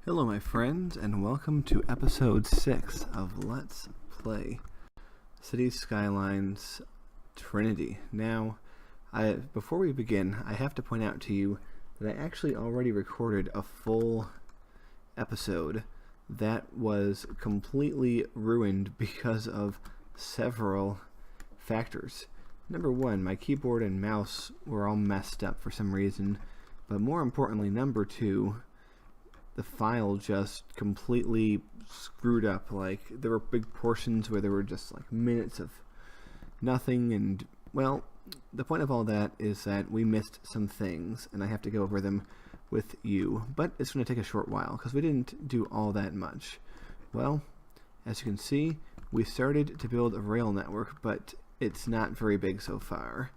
Hello my friends, and welcome to episode 6 of Let's Play Cities Skylines Trinity. Now, before we begin, I have to point out to you that I actually already recorded a full episode that was completely ruined because of several factors. Number one, my keyboard and mouse were all messed up for some reason, but more importantly, number two, the file just completely screwed up. Like, there were big portions where there were just like minutes of nothing, and well, the point of all that is that we missed some things and I have to go over them with you, but it's going to take a short while because we didn't do all that much. Well, as you can see, we started to build a rail network, but it's not very big so far.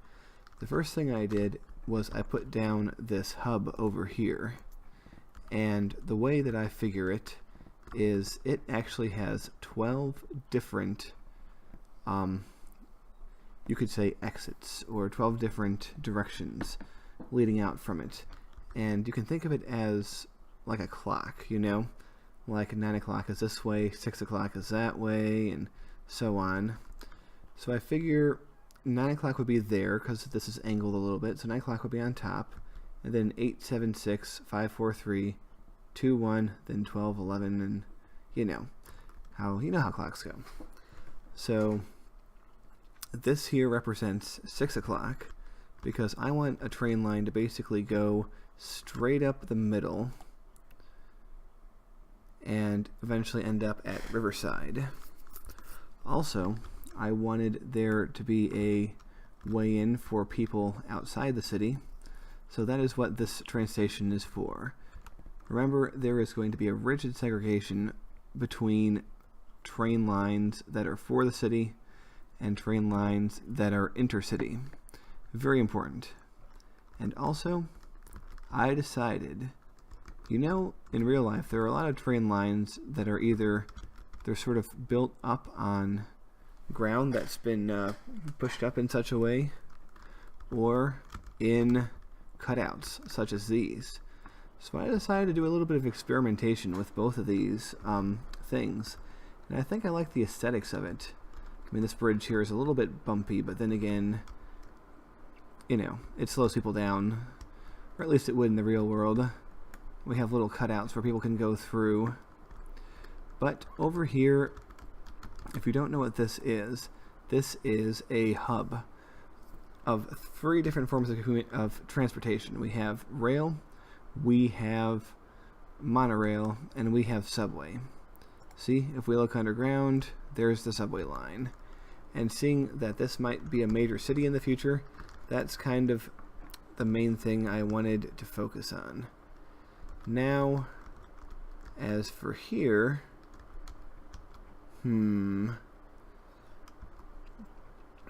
The first thing I did was I put down this hub over here. And the way that I figure it is it actually has 12 different, you could say exits, or 12 different directions leading out from it. And you can think of it as like a clock, you know? Like 9 o'clock is this way, 6 o'clock is that way, and so on. So I figure 9 o'clock would be there because this is angled a little bit, so 9 o'clock would be on top. And then 8, 7, 6, 5, 4, 3, 2, 1, then 12, 11, and you know how clocks go. So this here represents 6 o'clock because I want a train line to basically go straight up the middle and eventually end up at Riverside. Also, I wanted there to be a way in for people outside the city. So that is what this train station is for. Remember, there is going to be a rigid segregation between train lines that are for the city and train lines that are intercity. Very important. And also, I decided, you know, in real life, there are a lot of train lines that are either, they're sort of built up on ground that's been pushed up in such a way, or in cutouts such as these. So I decided to do a little bit of experimentation with both of these things, and I think I like the aesthetics of it. I mean, this bridge here is a little bit bumpy, but then again, you know, it slows people down, or at least it would in the real world. We have little cutouts where people can go through. But over here, if you don't know what this is a hub of 3 different forms of transportation. We have rail, we have monorail, and we have subway. See, if we look underground, there's the subway line. And seeing that this might be a major city in the future, that's kind of the main thing I wanted to focus on. Now, as for here,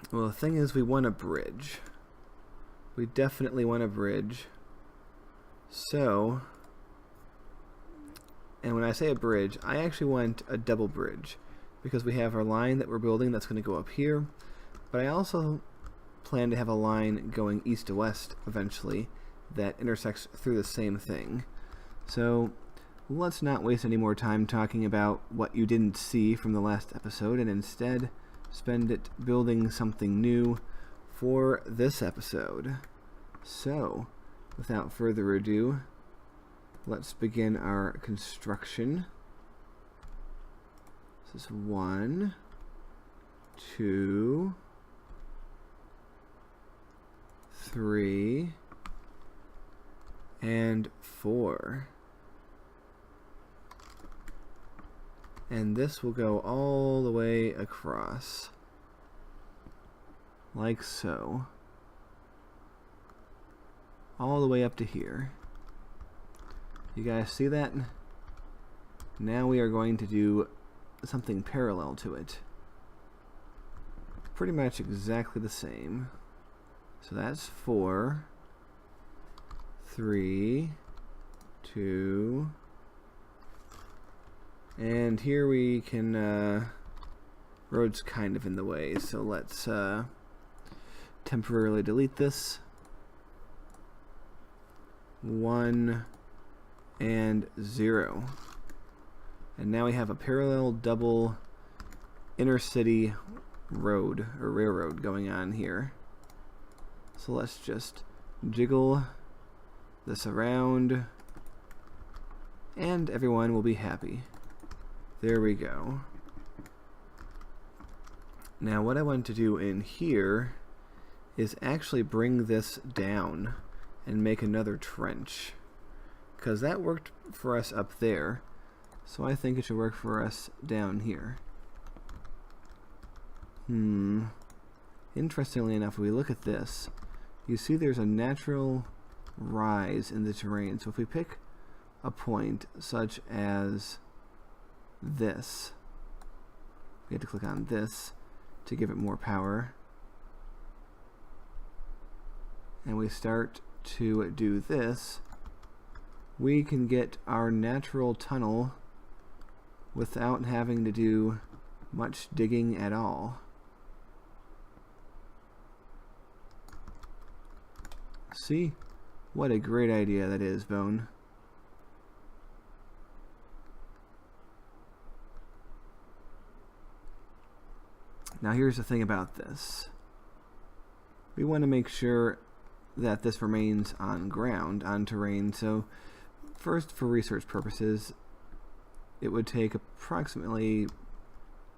well, the thing is, we want a bridge. We definitely want a bridge. So, and when I say a bridge, I actually want a double bridge because we have our line that we're building that's going to go up here, but I also plan to have a line going east to west eventually that intersects through the same thing. So let's not waste any more time talking about what you didn't see from the last episode, and instead spend it building something new for this episode. So, without further ado, let's begin our construction. This is 1, 2, 3, and 4. And this will go all the way across, like so, all the way up to here. You guys see that? Now we are going to do something parallel to it. Pretty much exactly the same. So that's 4, 3, 2, and here we can, road's kind of in the way, so let's temporarily delete this. 1 and 0. And now we have a parallel double inner city road or railroad going on here. So let's just jiggle this around and everyone will be happy. There we go. Now what I want to do in here is actually bring this down and make another trench, because that worked for us up there, so I think it should work for us down here. Interestingly enough, if we look at this, you see there's a natural rise in the terrain. So if we pick a point such as this, we have to click on this to give it more power, and we start to do this, we can get our natural tunnel without having to do much digging at all. See? What a great idea that is, Bone. Now here's the thing about this. We want to make sure that this remains on ground, on terrain, so first, for research purposes, it would take approximately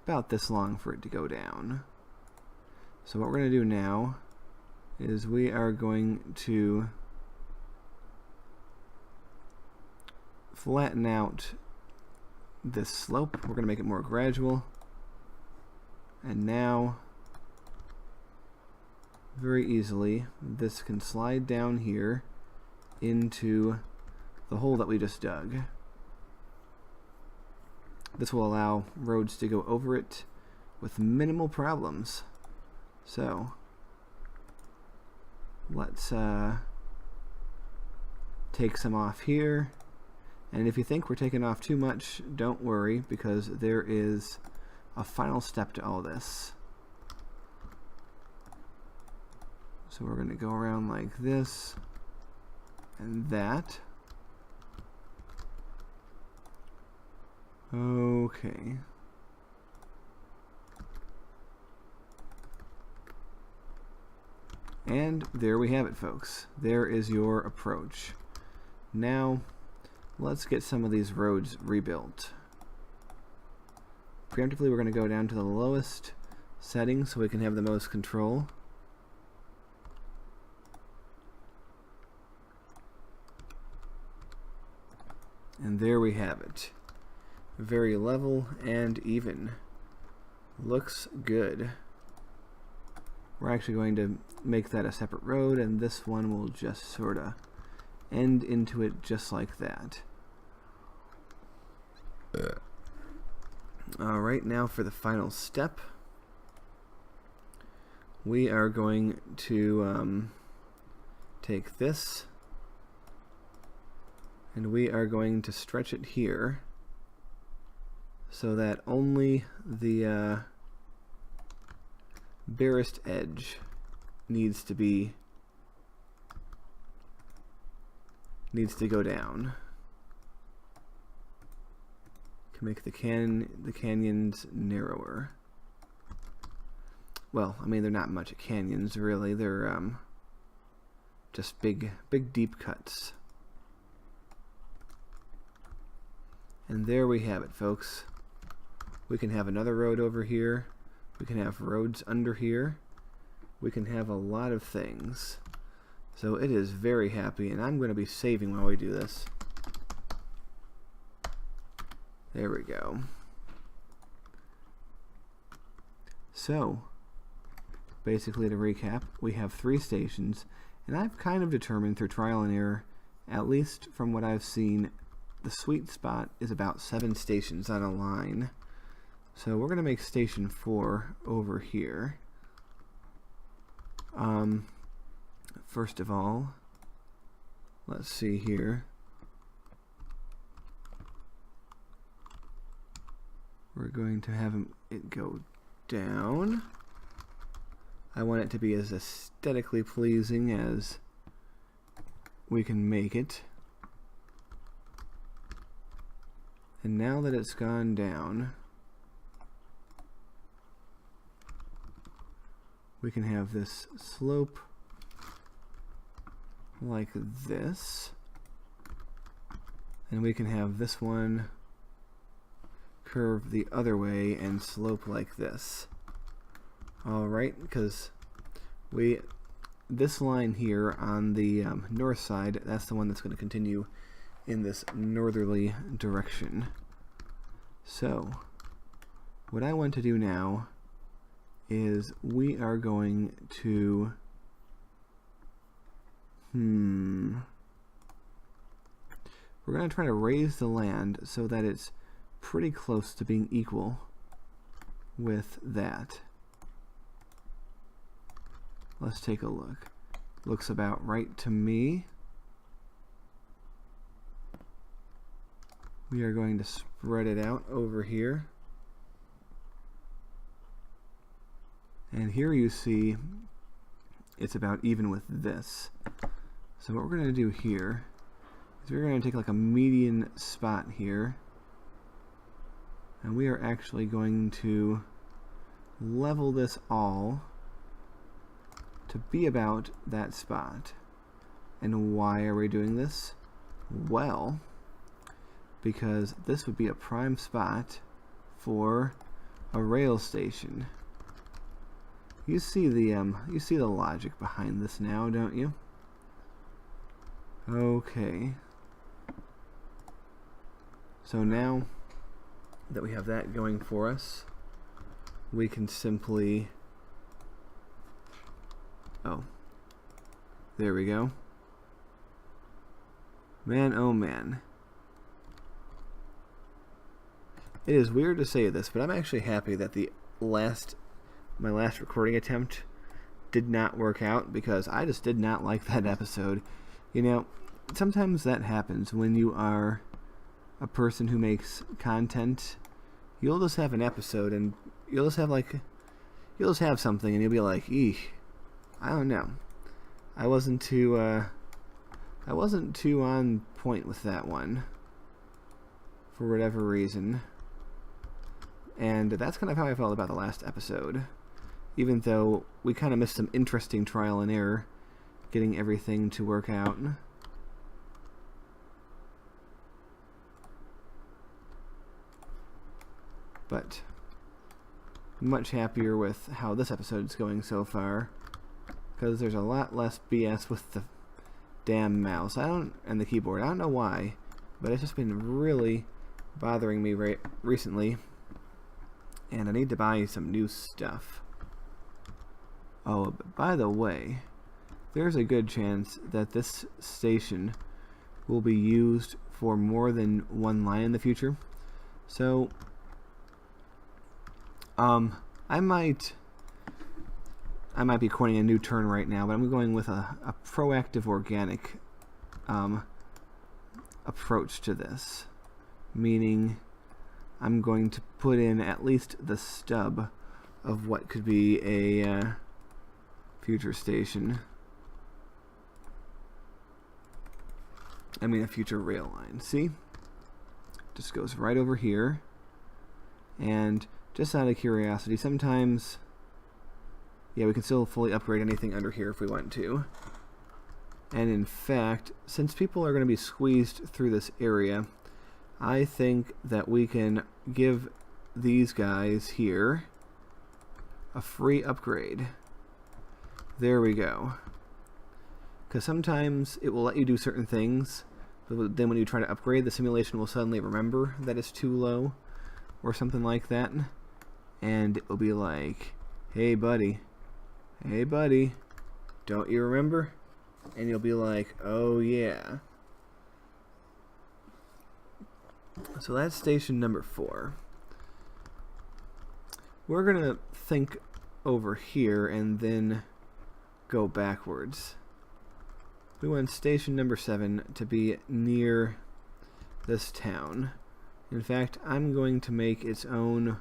about this long for it to go down. So what we're going to do now is we are going to flatten out this slope. We're going to make it more gradual. And now, very easily, this can slide down here into the hole that we just dug. This will allow roads to go over it with minimal problems. So, let's take some off here. And if you think we're taking off too much, don't worry, because there is a final step to all this. So we're going to go around like this and that. Okay. And there we have it, folks. There is your approach. Now, let's get some of these roads rebuilt. Preemptively, we're going to go down to the lowest setting so we can have the most control. And there we have it. Very level and even. Looks good. We're actually going to make that a separate road, and this one will just sort of end into it just like that. Alright, now for the final step. We are going to take this, and we are going to stretch it here so that only the barest edge needs to go down. Can make the canyons narrower. Well, I mean, they're not much canyons really. They're just big deep cuts. And there we have it, folks. We can have another road over here. We can have roads under here. We can have a lot of things. So it is very happy, and I'm going to be saving while we do this. There we go. So, basically to recap, we have 3 stations, and I've kind of determined through trial and error, at least from what I've seen, the sweet spot is about 7 stations on a line. So we're going to make station 4 over here. First of all, let's see here. We're going to have it go down. I want it to be as aesthetically pleasing as we can make it. And now that it's gone down, we can have this slope like this. And we can have this one curve the other way and slope like this. Alright, because this line here on the north side, that's the one that's going to continue in this northerly direction. So, what I want to do now is we are going to we're going to try to raise the land so that it's pretty close to being equal with that. Let's take a look. Looks about right to me. We are going to spread it out over here. And here you see it's about even with this. So what we're going to do here is we're going to take like a median spot here. And we are actually going to level this all to be about that spot. And why are we doing this? Well, because this would be a prime spot for a rail station. You see the logic behind this now, don't you? Okay. So now that we have that going for us, we can simply... Oh. There we go. Man, oh man. It is weird to say this, but I'm actually happy that my last recording attempt did not work out, because I just did not like that episode. You know, sometimes that happens when you are a person who makes content. You'll just have an episode and you'll just have something and you'll be like, eesh, I don't know. I wasn't too on point with that one for whatever reason. And that's kind of how I felt about the last episode. Even though we kind of missed some interesting trial and error getting everything to work out. But much happier with how this episode's going so far, because there's a lot less BS with the damn mouse and the keyboard. I don't know why, but it's just been really bothering me recently, and I need to buy some new stuff. Oh, but by the way, there's a good chance that this station will be used for more than one line in the future. So, I might be coining a new term right now, but I'm going with a proactive organic approach to this. Meaning, I'm going to put in at least the stub of what could be a future station. I mean a future rail line. See? Just goes right over here. And just out of curiosity, sometimes, yeah, we can still fully upgrade anything under here if we want to. And in fact, since people are going to be squeezed through this area, I think that we can give these guys here a free upgrade. There we go. Because sometimes it will let you do certain things, but then when you try to upgrade, the simulation will suddenly remember that it's too low, or something like that. And it will be like, hey buddy, don't you remember? And you'll be like, oh yeah. So that's station number 4. We're gonna think over here and then go backwards. We want station number 7 to be near this town. In fact, I'm going to make its own...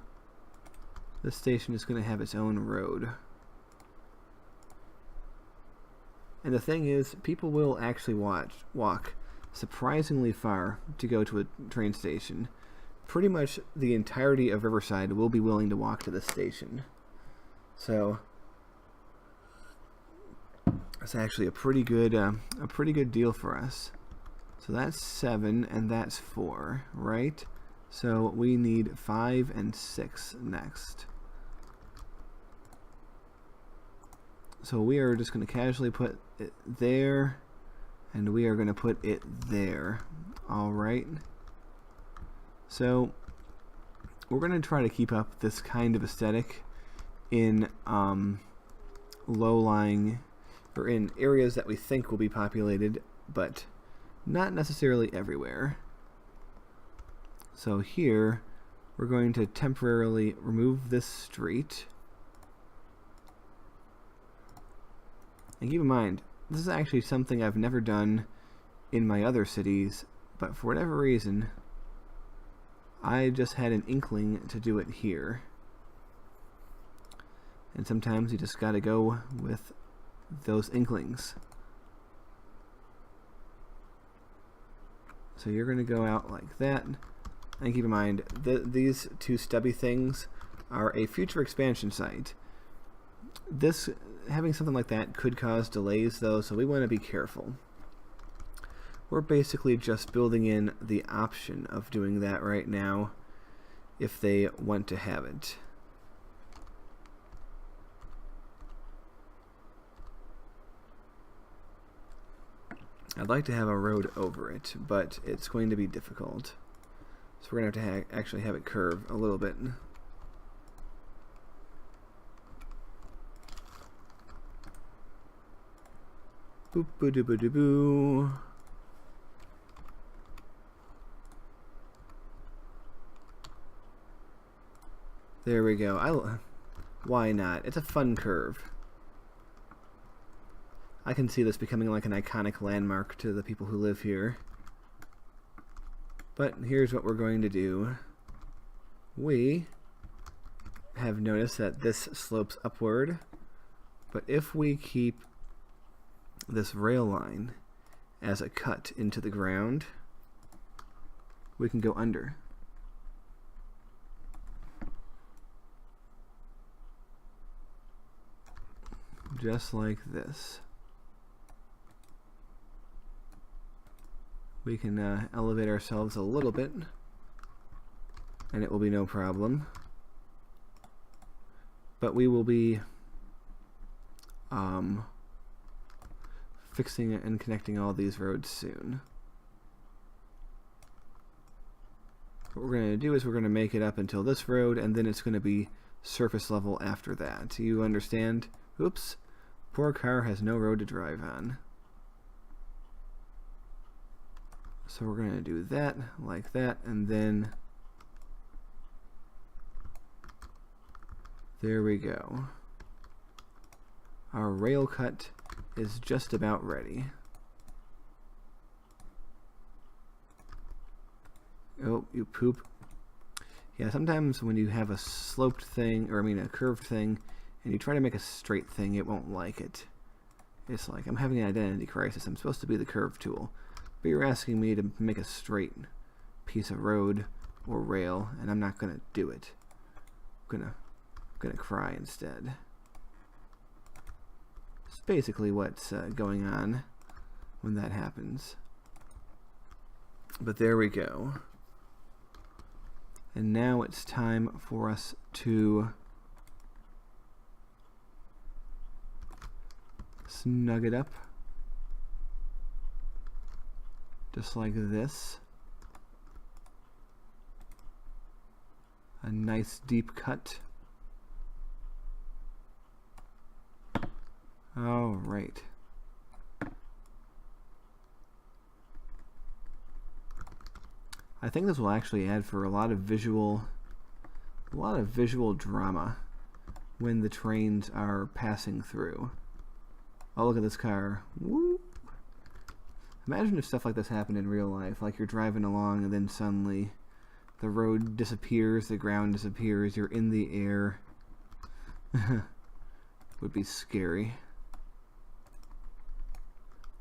This station is going to have its own road. And the thing is, people will actually walk surprisingly far to go to a train station. pretty much the entirety of Riverside will be willing to walk to the station. So it's actually a pretty good deal for us. So that's 7 and that's 4, right? So we need 5 and 6 next. So we are just going to casually put it there, and we are going to put it there. All right. So we're going to try to keep up this kind of aesthetic in low-lying, or in areas that we think will be populated, but not necessarily everywhere. So here we're going to temporarily remove this street. And keep in mind, this is actually something I've never done in my other cities, but for whatever reason, I just had an inkling to do it here. And sometimes you just gotta go with those inklings. So you're gonna go out like that. And keep in mind, these two stubby things are a future expansion site. Having something like that could cause delays though, so we want to be careful. We're basically just building in the option of doing that right now if they want to have it. I'd like to have a road over it, but it's going to be difficult. So we're going to have to actually have it curve a little bit. Boop boo doo boo doo boo. There we go. Why not? It's a fun curve. I can see this becoming like an iconic landmark to the people who live here. But here's what we're going to do. We have noticed that this slopes upward, but if we keep this rail line as a cut into the ground, we can go under. Just like this. We can elevate ourselves a little bit, and it will be no problem. But we will be fixing and connecting all these roads soon. What we're going to do is we're going to make it up until this road, and then it's going to be surface level after that. You understand? Oops. Poor car has no road to drive on. So we're going to do that, like that, and then there we go. Our rail cut is just about ready. Oh, you poop. Yeah, sometimes when you have a sloped thing, or I mean a curved thing, and you try to make a straight thing, it won't like it. It's like, I'm having an identity crisis. I'm supposed to be the curve tool. But you're asking me to make a straight piece of road or rail, and I'm not going to do it. I'm gonna cry instead. It's basically what's going on when that happens. But there we go. And now it's time for us to snug it up. Just like this. A nice deep cut. All right. I think this will actually add for a lot of visual drama when the trains are passing through. Oh, look at this car. Woo! Imagine if stuff like this happened in real life, like you're driving along and then suddenly the road disappears, the ground disappears, you're in the air. Would be scary.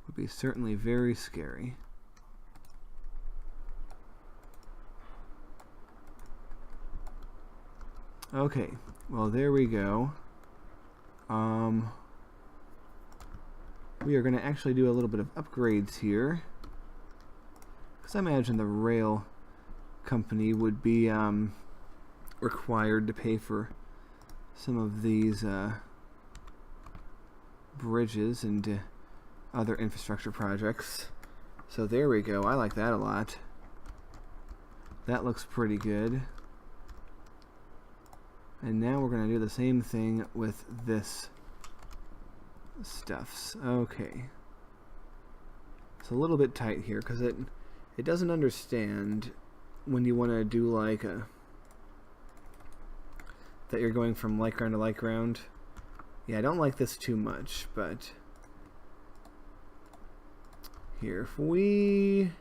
Would be certainly very scary. Okay, well there we go. We are going to actually do a little bit of upgrades here, because I imagine the rail company would be required to pay for some of these bridges and other infrastructure projects. So there we go. I like that a lot. That looks pretty good. And now we're going to do the same thing with this stuffs. Okay. It's a little bit tight here because it doesn't understand when you want to do like that you're going from light ground to light ground. Yeah, I don't like this too much, but here, if we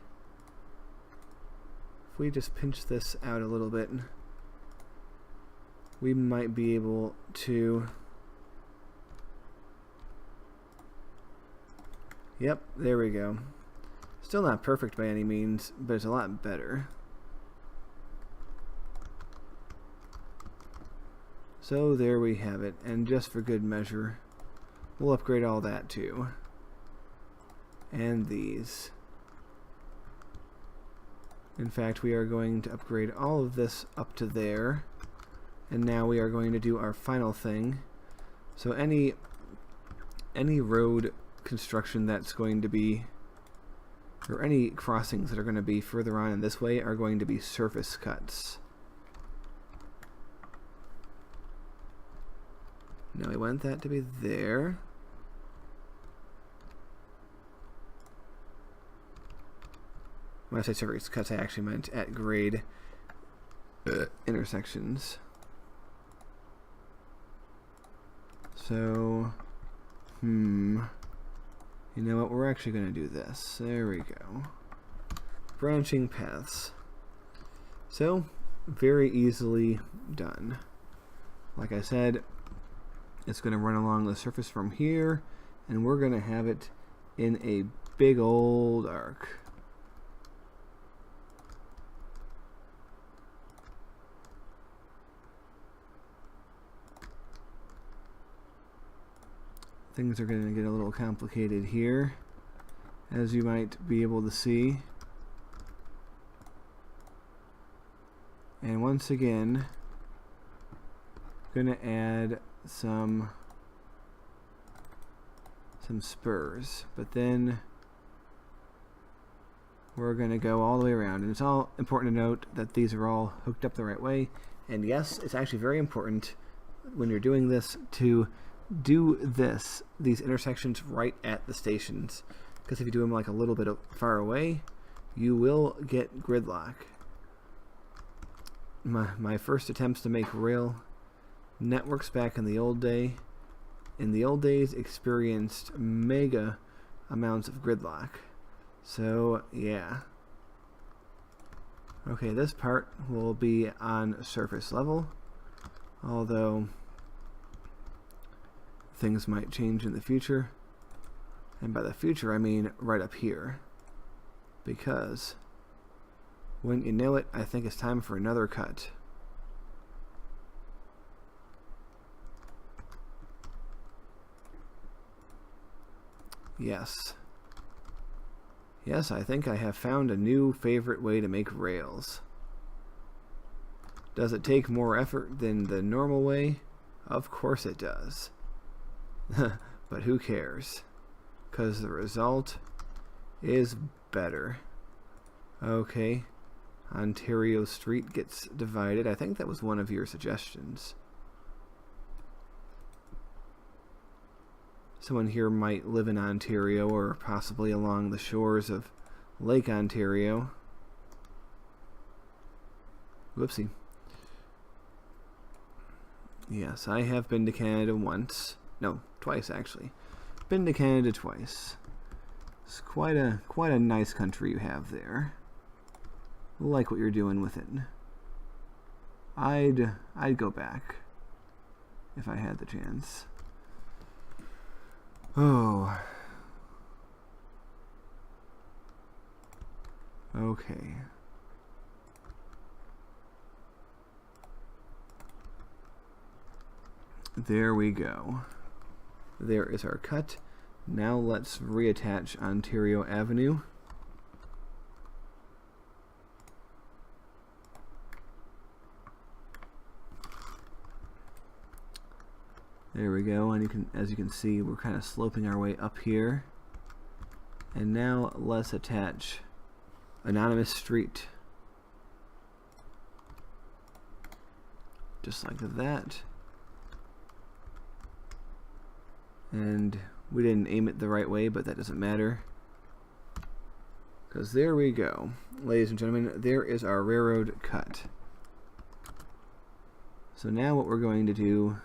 just pinch this out a little bit, we might be able to. Yep, there we go. Still not perfect by any means, but it's a lot better. So there we have it, and just for good measure, we'll upgrade all that too. And these. In fact, we are going to upgrade all of this up to there. And now we are going to do our final thing. So any road construction that's going to be, or any crossings that are going to be further on in this way, are going to be surface cuts. Now we want that to be there. When I say surface cuts, I actually meant at grade intersections. So, you know what? We're actually going to do this. There we go. Branching paths. So, very easily done. Like I said, it's going to run along the surface from here, and we're going to have it in a big old arc. Things are going to get a little complicated here, as you might be able to see. And once again, going to add some spurs, but then we're going to go all the way around. And it's all important to note that these are all hooked up the right way. And yes, it's actually very important when you're doing this to do these intersections right at the stations, because if you do them like a little bit far away, you will get gridlock. My first attempts to make rail networks back in the old days experienced mega amounts of gridlock. So yeah. Okay, this part will be on surface level, although things might change in the future. And by the future, I mean right up here. Because when you know it, I think it's time for another cut. Yes. Yes, I think I have found a new favorite way to make rails. Does it take more effort than the normal way? Of course it does. But who cares? Because the result is better. Okay. Ontario Street gets divided. I think that was one of your suggestions. Someone here might live in Ontario, or possibly along the shores of Lake Ontario. Whoopsie. Yes, I have been to Canada once. No, twice actually. Been to Canada twice. It's quite a nice country you have there. Like what you're doing with it. I'd go back if I had the chance. Oh. Okay. There we go. There is our cut. Now let's reattach Ontario Avenue. There we go, and as you can see, we're kind of sloping our way up here. And now let's attach Anonymous Street. Just like that. And we didn't aim it the right way, but that doesn't matter. Because there we go. Ladies and gentlemen, there is our railroad cut. So now what we're going to do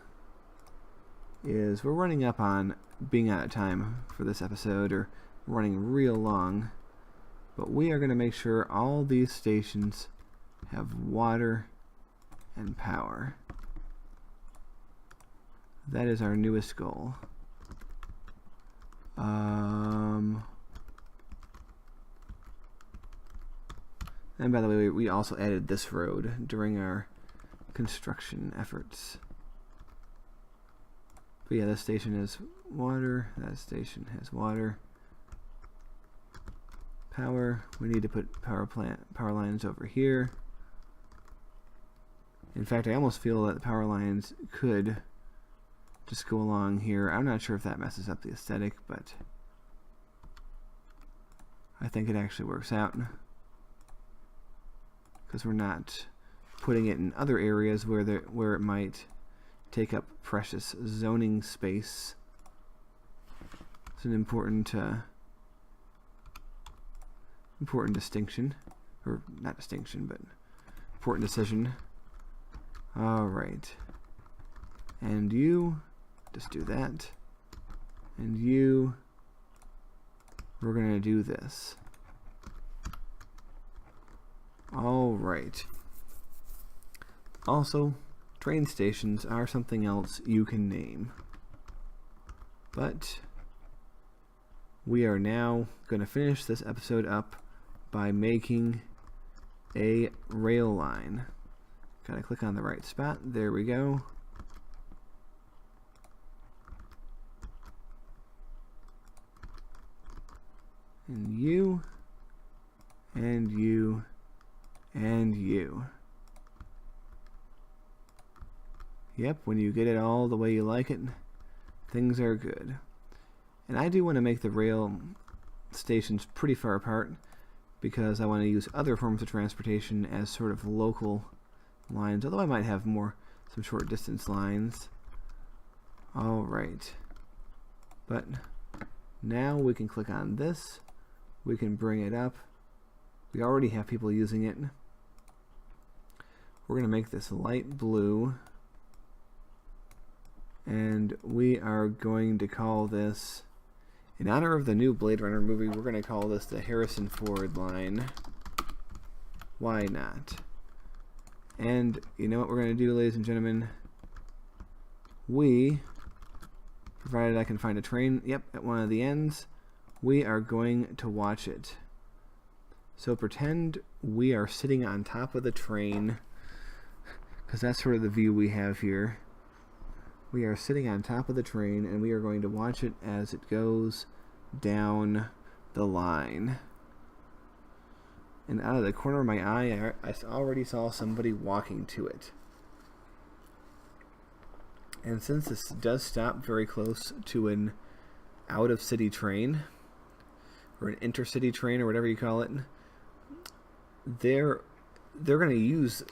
is, we're running up on being out of time for this episode, or running real long, but we are going to make sure all these stations have water and power. That is our newest goal. And by the way, we also added this road during our construction efforts. But yeah, this station has water, that station has water. Power, we need to put power lines over here. In fact, I almost feel that the power lines could just go along here. I'm not sure if that messes up the aesthetic, but I think it actually works out, because we're not putting it in other areas where it might take up precious zoning space. It's an important distinction, or not distinction, but important decision. All right, and you just do that, and you, we're gonna do this. All right. Also, train stations are something else you can name. But we are now going to finish this episode up by making a rail line. Gotta click on the right spot. There we go. And you, and you, and you. Yep, when you get it all the way you like it, things are good. And I do want to make the rail stations pretty far apart, because I want to use other forms of transportation as sort of local lines, although I might have some short distance lines. Alright. But now we can click on this. We can bring it up. We already have people using it. We're going to make this light blue. And we are going to call this, in honor of the new Blade Runner movie, we're going to call this the Harrison Ford line. Why not? And you know what we're going to do, ladies and gentlemen? We, provided I can find a train, yep, at one of the ends, we are going to watch it. So pretend we are sitting on top of the train, because that's sort of the view we have here. We are sitting on top of the train, and we are going to watch it as it goes down the line. And out of the corner of my eye, I already saw somebody walking to it. And since this does stop very close to an out-of-city train, or an intercity train, or whatever you call it, they're going to use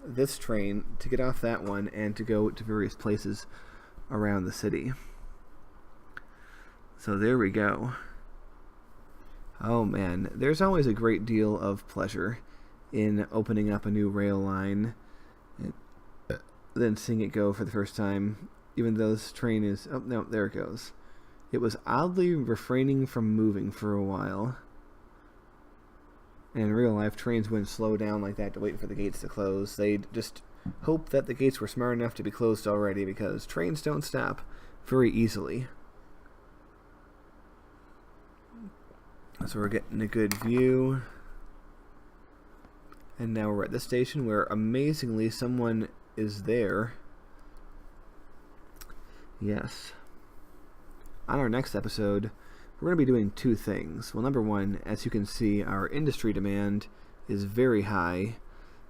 this train to get off that one and to go to various places around the city. So there we go. Oh man, there's always a great deal of pleasure in opening up a new rail line and then seeing it go for the first time, even though this train is, oh no, there it goes. It was oddly refraining from moving for a while. And in real life, trains wouldn't slow down like that to wait for the gates to close. They'd just hope that the gates were smart enough to be closed already, because trains don't stop very easily. So we're getting a good view. And now we're at the station where, amazingly, someone is there. Yes. On our next episode, we're going to be doing two things. Well, number one, as you can see, our industry demand is very high,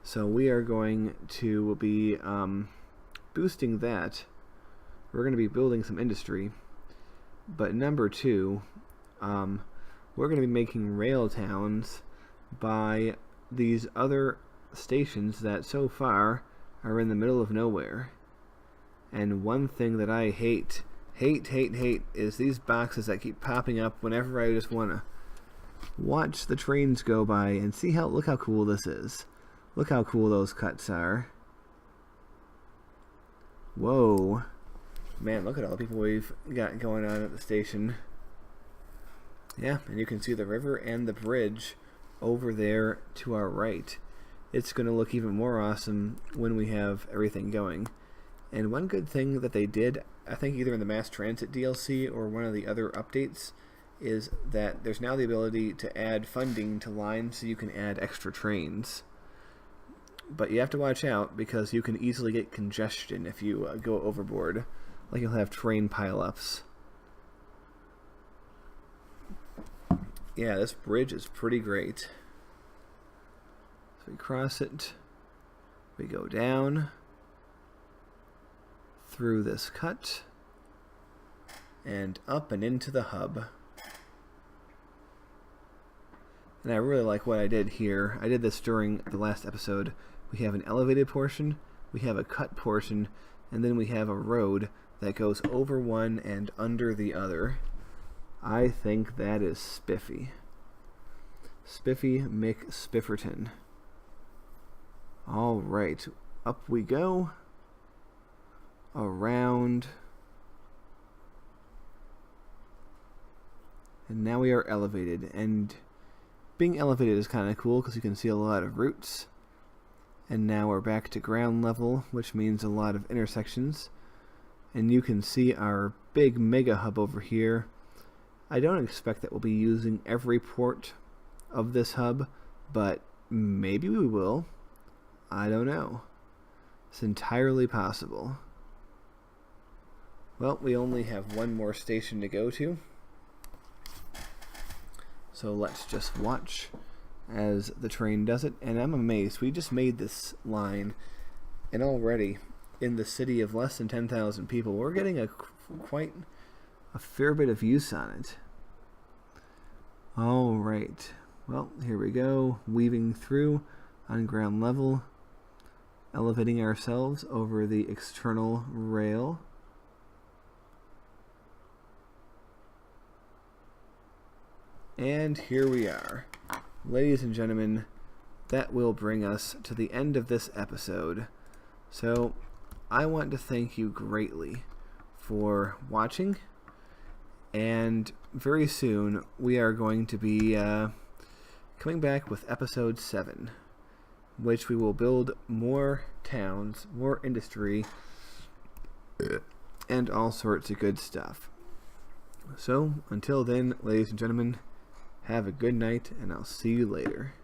so we are going to be boosting that. We're going to be building some industry. But number two, we're going to be making rail towns by these other stations that so far are in the middle of nowhere. And one thing that I hate is these boxes that keep popping up whenever I just want to watch the trains go by and see look how cool this is. Look how cool those cuts are. Whoa. Man, look at all the people we've got going on at the station. Yeah, and you can see the river and the bridge over there to our right. It's going to look even more awesome when we have everything going. And one good thing that they did, I think either in the Mass Transit DLC or one of the other updates, is that there's now the ability to add funding to lines so you can add extra trains. But you have to watch out because you can easily get congestion if you go overboard. Like you'll have train pileups. Yeah, this bridge is pretty great. So we cross it. We go down through this cut and up and into the hub. And I really like what I did here. I did this during the last episode. We have an elevated portion, we have a cut portion, and then we have a road that goes over one and under the other. I think that is spiffy. Spiffy McSpifferton. Alright, up we go. Around. And now we are elevated. And being elevated is kind of cool because you can see a lot of routes. And now we're back to ground level, which means a lot of intersections. And you can see our big mega hub over here. I don't expect that we'll be using every port of this hub, but maybe we will. I don't know. It's entirely possible. Well, we only have one more station to go to. So let's just watch as the train does it. And I'm amazed. We just made this line, and already in the city of less than 10,000 people, we're getting quite a fair bit of use on it. All right. Well, here we go. Weaving through on ground level, elevating ourselves over the external rail. And here we are. Ladies and gentlemen, that will bring us to the end of this episode. So, I want to thank you greatly for watching. And very soon, we are going to be coming back with episode 7, which we will build more towns, more industry, and all sorts of good stuff. So, until then, ladies and gentlemen, have a good night, and I'll see you later.